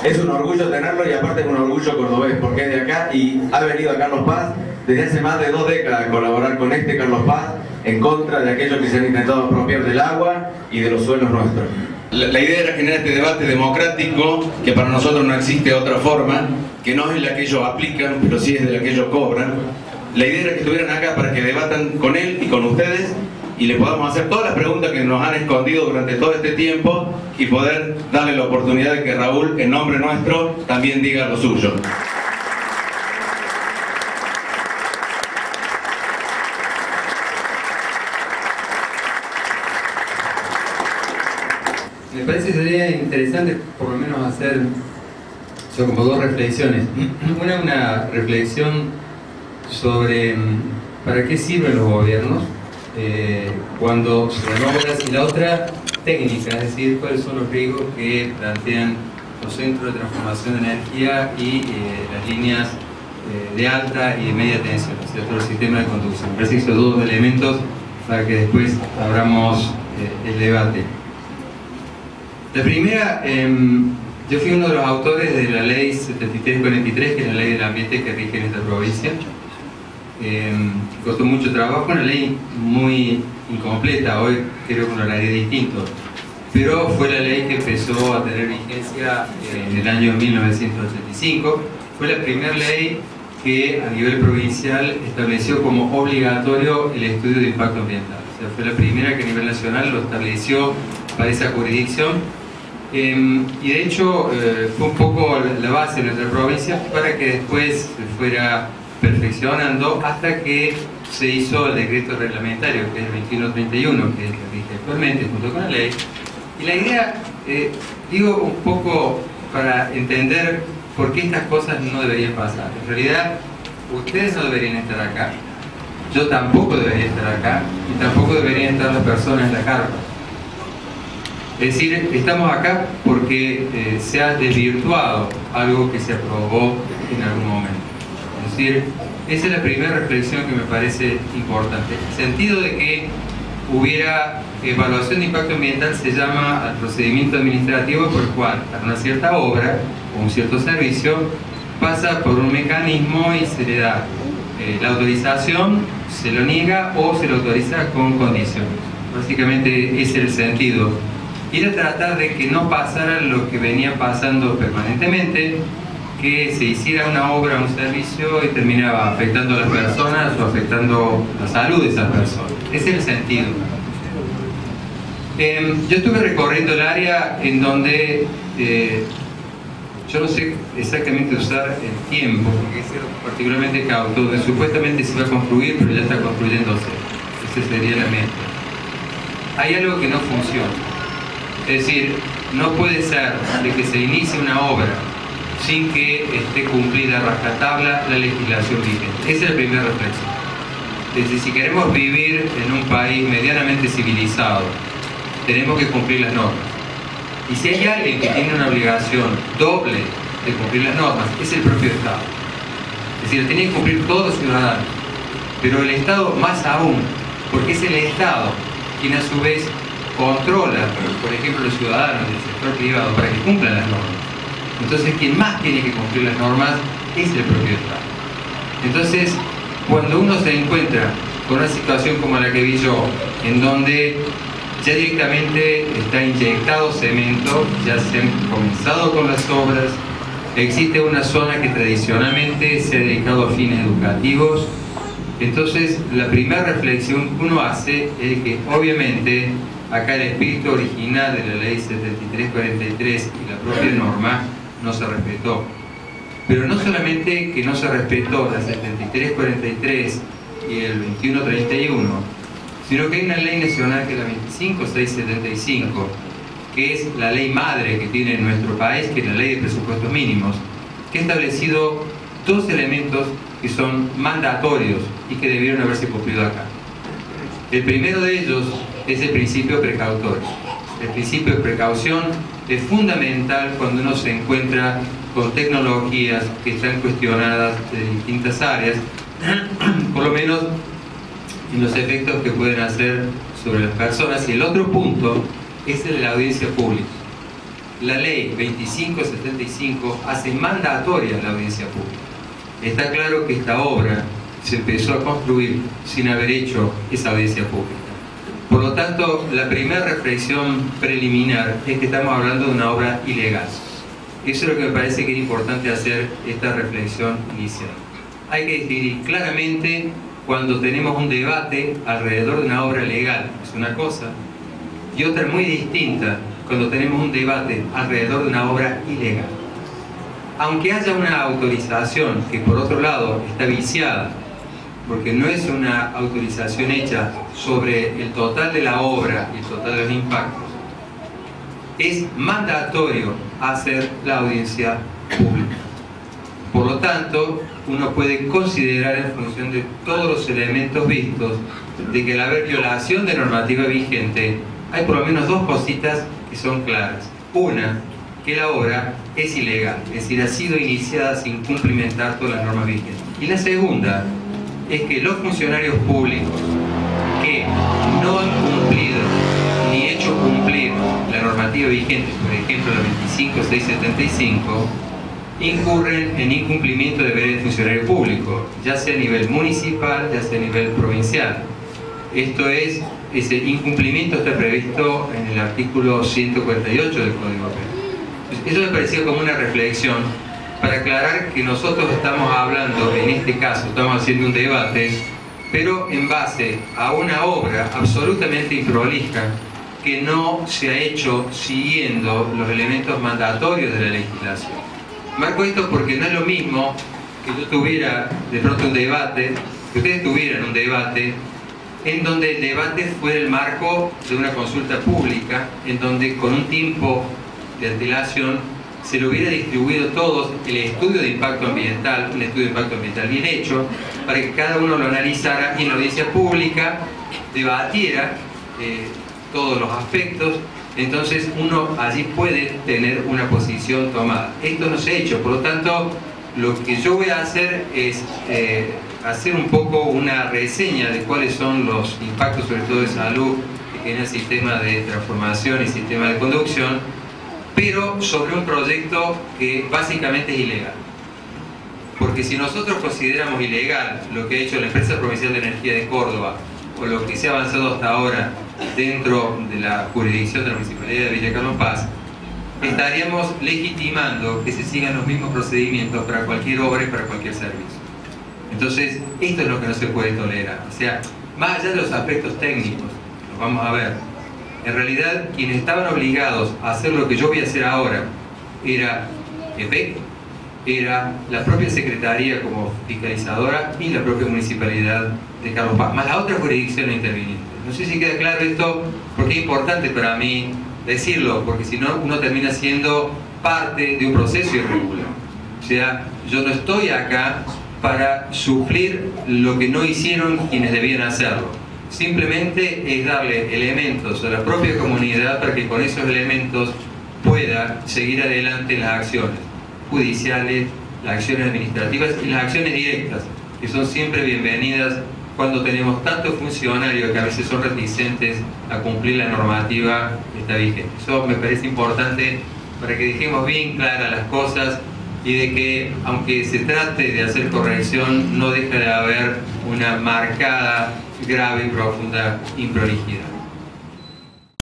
Es un orgullo tenerlo y aparte es un orgullo cordobés porque es de acá y ha venido a Carlos Paz desde hace más de 2 décadas a colaborar con este Carlos Paz en contra de aquellos que se han intentado apropiar del agua y de los suelos nuestros. La idea era generar este debate democrático, que para nosotros no existe otra forma, que no es la que ellos aplican, pero sí es de la que ellos cobran. La idea era que estuvieran acá para que debatan con él y con ustedes y le podamos hacer todas las preguntas que nos han escondido durante todo este tiempo y poder darle la oportunidad de que Raúl, en nombre nuestro, también diga lo suyo. Me parece que sería interesante por lo menos hacer como 2 reflexiones. Una reflexión sobre para qué sirven los gobiernos cuando se dan obras, y la otra técnica, es decir, cuáles son los riesgos que plantean los centros de transformación de energía y las líneas de alta y de media tensión, es decir, todo el sistema de conducción. Me parece que son 2 elementos para que después abramos el debate. La primera, yo fui uno de los autores de la ley 7343, que es la ley del ambiente que rige en esta provincia. Costó mucho trabajo, una ley muy incompleta, hoy creo que lo haría distinto, pero fue la ley que empezó a tener vigencia en el año 1985. Fue la primera ley que a nivel provincial estableció como obligatorio el estudio de impacto ambiental. O sea, fue la primera que a nivel nacional lo estableció para esa jurisdicción. Y de hecho fue un poco la base de nuestra provincia para que después se fuera perfeccionando hasta que se hizo el decreto reglamentario, que es el 2131, que es el que rige actualmente junto con la ley. Y la idea, digo un poco para entender por qué estas cosas no deberían pasar. En realidad, ustedes no deberían estar acá, yo tampoco debería estar acá, y tampoco deberían estar las personas en la carpa. Es decir, estamos acá porque se ha desvirtuado algo que se aprobó en algún momento. Es decir, esa es la primera reflexión que me parece importante. El sentido de que hubiera evaluación de impacto ambiental se llama al procedimiento administrativo por el cual para una cierta obra o un cierto servicio pasa por un mecanismo y se le da la autorización, se lo niega o se lo autoriza con condiciones. Básicamente ese es el sentido. Era tratar de que no pasara lo que venía pasando permanentemente, que se hiciera una obra, un servicio y terminaba afectando a las personas o afectando la salud de esas personas. Ese es el sentido. Yo estuve recorriendo el área en donde yo no sé exactamente usar el tiempo, porque es particularmente cauto, donde supuestamente se va a construir, pero ya está construyéndose. Esa sería la meta. Hay algo que no funciona. Es decir, no puede ser de que se inicie una obra sin que esté cumplida a rajatabla la legislación vigente. Esa es la primera reflexión. Es decir, si queremos vivir en un país medianamente civilizado, tenemos que cumplir las normas. Y si hay alguien que tiene una obligación doble de cumplir las normas, es el propio Estado. Es decir, lo tienen que cumplir todos los ciudadanos, pero el Estado más aún, porque es el Estado quien a su vez controla, por ejemplo, los ciudadanos del sector privado para que cumplan las normas. Entonces, quien más tiene que cumplir las normas es el propio Estado. Entonces, cuando uno se encuentra con una situación como la que vi yo, en donde ya directamente está inyectado cemento, ya se han comenzado con las obras, existe una zona que tradicionalmente se ha dedicado a fines educativos, entonces la primera reflexión que uno hace es que obviamente acá el espíritu original de la ley 7343 y la propia norma no se respetó. Pero no solamente que no se respetó la 7343 y el 2131, sino que hay una ley nacional que es la 25675, que es la ley madre que tiene nuestro país, que es la ley de presupuestos mínimos, que ha establecido 2 elementos que son mandatorios y que debieron haberse cumplido acá. El primero de ellos es el principio precautorio. El principio de precaución es fundamental cuando uno se encuentra con tecnologías que están cuestionadas de distintas áreas, por lo menos en los efectos que pueden hacer sobre las personas. Y el otro punto es el de la audiencia pública. la ley 2575 hace mandatoria la audiencia pública. Está claro que esta obra se empezó a construir sin haber hecho esa audiencia pública. Por lo tanto, la primera reflexión preliminar es que estamos hablando de una obra ilegal. Eso es lo que me parece que es importante hacer esta reflexión inicial. Hay que distinguir claramente cuando tenemos un debate alrededor de una obra legal, es una cosa, y otra muy distinta cuando tenemos un debate alrededor de una obra ilegal. Aunque haya una autorización que por otro lado está viciada, porque no es una autorización hecha sobre el total de la obra y el total de los impactos, es mandatorio hacer la audiencia pública. Por lo tanto, uno puede considerar en función de todos los elementos vistos de que al haber violación de normativa vigente hay por lo menos dos cositas que son claras. Una, que la obra es ilegal, es decir, ha sido iniciada sin cumplimentar todas las normas vigentes. Y la segunda es que los funcionarios públicos que no han cumplido ni hecho cumplir la normativa vigente, por ejemplo la 25675, incurren en incumplimiento de deberes de funcionario público, ya sea a nivel municipal, ya sea a nivel provincial. Esto es, ese incumplimiento está previsto en el artículo 148 del Código Penal. Eso me parecía como una reflexión para aclarar que nosotros estamos hablando, en este caso, estamos haciendo un debate, pero en base a una obra absolutamente improlija que no se ha hecho siguiendo los elementos mandatorios de la legislación. Marco esto porque no es lo mismo que yo tuviera de pronto un debate, que ustedes tuvieran un debate en donde el debate fuera el marco de una consulta pública, en donde con un tiempo de antelación se le hubiera distribuido todos el estudio de impacto ambiental, un estudio de impacto ambiental bien hecho, para que cada uno lo analizara y en la audiencia pública debatiera todos los aspectos. Entonces uno allí puede tener una posición tomada. Esto no se ha hecho, por lo tanto lo que yo voy a hacer es hacer un poco una reseña de cuáles son los impactos, sobre todo de salud, que tiene el sistema de transformación y sistema de conducción, pero sobre un proyecto que básicamente es ilegal. Porque si nosotros consideramos ilegal lo que ha hecho la Empresa Provincial de Energía de Córdoba o lo que se ha avanzado hasta ahora dentro de la jurisdicción de la Municipalidad de Villa Carlos Paz, estaríamos legitimando que se sigan los mismos procedimientos para cualquier obra y para cualquier servicio. Entonces, esto es lo que no se puede tolerar. O sea, más allá de los aspectos técnicos, los vamos a ver, en realidad quienes estaban obligados a hacer lo que yo voy a hacer ahora era EPEC, era la propia Secretaría como fiscalizadora y la propia Municipalidad de Carlos Paz, más la otra jurisdicción interviniente. No sé si queda claro esto, porque es importante para mí decirlo, porque si no uno termina siendo parte de un proceso irregular. O sea, yo no estoy acá para suplir lo que no hicieron quienes debían hacerlo. Simplemente es darle elementos a la propia comunidad para que con esos elementos pueda seguir adelante las acciones judiciales, las acciones administrativas y las acciones directas, que son siempre bienvenidas cuando tenemos tantos funcionarios que a veces son reticentes a cumplir la normativa que está vigente. Eso me parece importante para que dejemos bien claras las cosas y de que, aunque se trate de hacer corrección, no deja de haber una marcada, grave y profunda improlijidad.